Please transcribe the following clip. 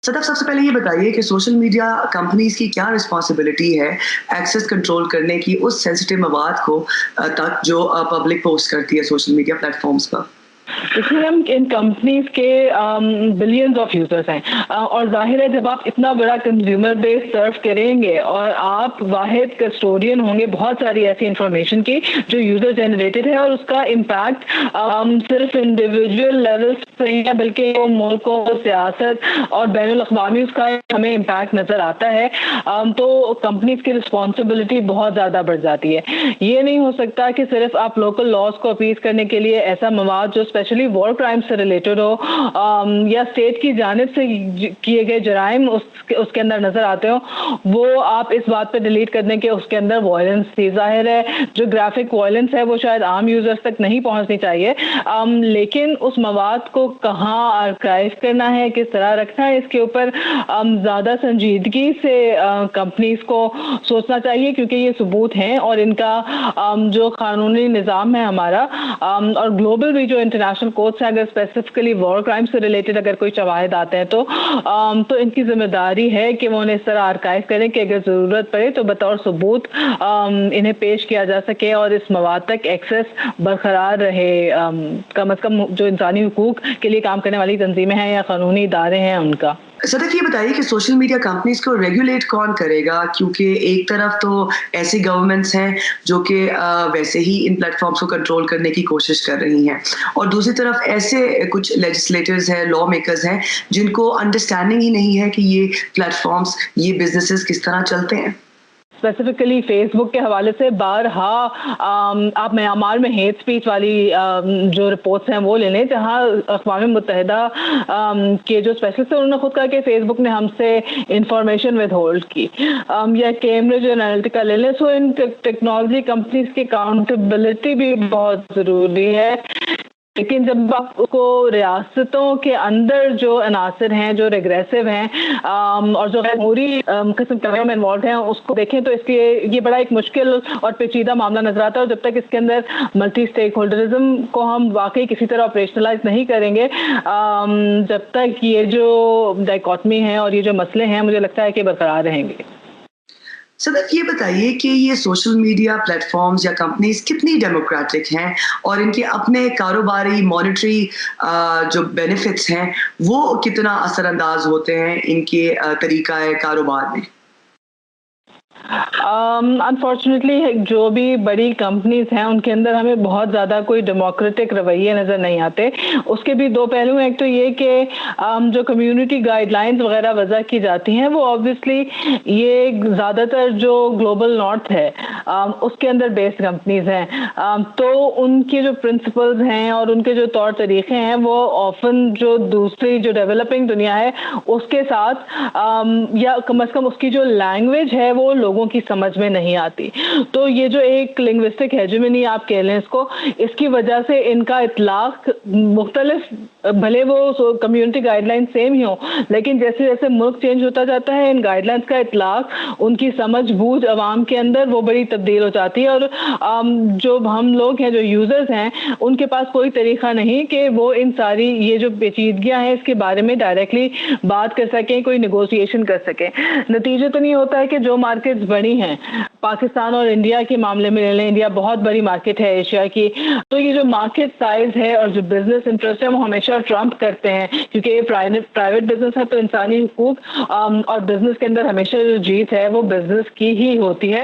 صدف، سب سے پہلے یہ بتائیے کہ سوشل میڈیا کمپنیز کی کیا رسپانسبلٹی ہے ایکسیس کنٹرول کرنے کی اس سینسٹیو مواد کو تک جو پبلک پوسٹ کرتی ہے سوشل میڈیا پلیٹ فارمز پر؟ اس میں ہم ان کمپنیز کے بلینز آف یوزرز ہیں، اور ظاہر ہے جب آپ اتنا بڑا کنزیومر بیس سرو کریں گے اور آپ واحد کسٹوڈین ہوں گے بہت ساری ایسی انفارمیشن کی جو یوزر جنریٹڈ ہے، اور اس کا امپیکٹ صرف انڈیویجول لیولس پہ نہیں ہے بلکہ وہ ملکوں، سیاست اور بین الاقوامی اس کا ہمیں امپیکٹ نظر آتا ہے، تو کمپنیز کی رسپانسبلٹی بہت زیادہ بڑھ جاتی ہے۔ یہ نہیں ہو سکتا کہ صرف آپ لوکل لاز کو اپیز کرنے کے لیے ایسا مواد جو اسپیشلی وار کرائم سے ریلیٹڈ ہو یا اسٹیٹ کی جانب سے کیے گئے جرائم اس کے اندر نظر آتے ہوں، وہ آپ اس بات پہ ڈیلیٹ کر دیں کہ اس کے اندر وائلنس تھی۔ ظاہر ہے جو گرافک وائلنس ہے وہ شاید عام یوزرز تک نہیں پہنچنی چاہیے، لیکن اس مواد کو کہاں آرکائیو کرنا ہے، کس طرح رکھنا ہے، اس کے اوپر زیادہ سنجیدگی سے کمپنیز کو سوچنا چاہیے، کیونکہ یہ ثبوت ہیں اور ان کا جو قانونی نظام ہے ہمارا اور گلوبل بھی جو انٹرنیشنل کورٹس ہیں، اگر اسپیسیفکلی وار کرائم سے ریلیٹڈ اگر کوئی شواہد آتے ہیں تو ان کی ذمہ داری ہے کہ وہ انہیں اس طرح آرکائیو کریں کہ اگر ضرورت پڑے تو بطور ثبوت انہیں پیش کیا جا سکے اور اس مواد تک ایکسیس برقرار رہے، کم از کم جو انسانی حقوق کے لیے کام کرنے والی تنظیمیں ہیں یا قانونی ادارے ہیں ان کا۔ صدف، یہ بتائیے کہ سوشل میڈیا کمپنیز کو ریگولیٹ کون کرے گا؟ کیونکہ ایک طرف تو ایسی گورنمنٹس ہیں جو کہ ویسے ہی ان پلیٹ فارمز کو کنٹرول کرنے کی کوشش کر رہی ہیں، اور دوسری طرف ایسے کچھ لیجسلیٹرز ہیں، لا میکرز ہیں جن کو انڈرسٹینڈنگ ہی نہیں ہے کہ یہ پلیٹ فارمز، یہ بزنسز کس طرح چلتے ہیں۔ اسپیسیفکلی فیس بک کے حوالے سے بارہا آپ میانمار میں ہیٹ اسپیچ والی جو رپورٹس ہیں وہ لے لیں، جہاں اقوام متحدہ کے جو اسپیشلسٹ ہیں انہوں نے خود کہا کہ فیس بک نے ہم سے انفارمیشن ود ہولڈ کی، یا کیمبرج انالیٹیکا لے لیں۔ سو ان ٹیکنالوجی کمپنیز کی اکاؤنٹیبلٹی بھی بہت ضروری ہے، لیکن جب آپ کو ریاستوں کے اندر جو عناصر ہیں جو ریگریسو ہیں اور جو غیرموری قسم کے میں انوالوڈ ہیں اس کو دیکھیں تو اس لیے یہ بڑا ایک مشکل اور پیچیدہ معاملہ نظر آتا ہے، اور جب تک اس کے اندر ملٹی اسٹیک ہولڈرزم کو ہم واقعی کسی طرح آپریشنلائز نہیں کریں گے، جب تک یہ جو ڈائیکاٹمی ہے اور یہ جو مسئلے ہیں مجھے لگتا ہے کہ برقرار رہیں گے۔ صدف، یہ بتائیے کہ یہ سوشل میڈیا پلیٹ فارمز یا کمپنیز کتنی ڈیموکریٹک ہیں اور ان کے اپنے کاروباری مانیٹری جو بینیفٹس ہیں وہ کتنا اثر انداز ہوتے ہیں ان کے طریقہ کاروبار میں؟ انفارچونیٹلی جو بھی بڑی کمپنیز ہیں ان کے اندر ہمیں بہت زیادہ کوئی ڈیموکریٹک رویے نظر نہیں آتے۔ اس کے بھی دو پہلو ہیں، ایک تو یہ کہ جو کمیونٹی گائیڈ لائنز وغیرہ وضع کی جاتی ہیں وہ آبویسلی یہ زیادہ تر جو گلوبل نارتھ ہے اس کے اندر بیسڈ کمپنیز ہیں، تو ان کے جو پرنسپلز ہیں اور ان کے جو طور طریقے ہیں وہ آفن جو دوسری جو ڈیولپنگ دنیا ہے اس کے ساتھ یا کم از کم اس کی جو لینگویج ہے وہ لوگوں کی سمجھ میں نہیں آتی۔ تو یہ جو ایک لنگوسٹک ہیجمنی آپ کہہ لیں اس کو، اس کی وجہ سے ان کا اطلاق مختلف، بھلے وہ کمیونٹی گائیڈ لائن سیم ہی ہوں، لیکن جیسے جیسے ملک چینج ہوتا جاتا ہے ان گائیڈ لائنس کا اطلاق، ان کی سمجھ بوجھ عوام کے اندر وہ بڑی تبدیل ہو جاتی ہے، اور جو ہم لوگ ہیں جو یوزرز ہیں ان کے پاس کوئی طریقہ نہیں کہ وہ ان ساری یہ جو پیچیدگیاں ہیں اس کے بارے میں ڈائریکٹلی بات کر سکیں، کوئی نیگوشیشن کر سکیں۔ نتیجہ تو نہیں ہوتا ہے کہ جو مارکیٹس بڑی ہیں، پاکستان اور انڈیا کے معاملے میں لے لیں، انڈیا بہت بڑی مارکیٹ ہے ایشیا کی، تو یہ جو مارکیٹ سائز ہے اور جو بزنس انٹرسٹ ہے وہ ہمیشہ ٹرمپ کرتے ہیں، کیونکہ یہ پرائیویٹ بزنس ہے تو انسانی حقوق اور بزنس کے اندر ہمیشہ جو جیت ہے وہ بزنس کی ہی ہوتی ہے۔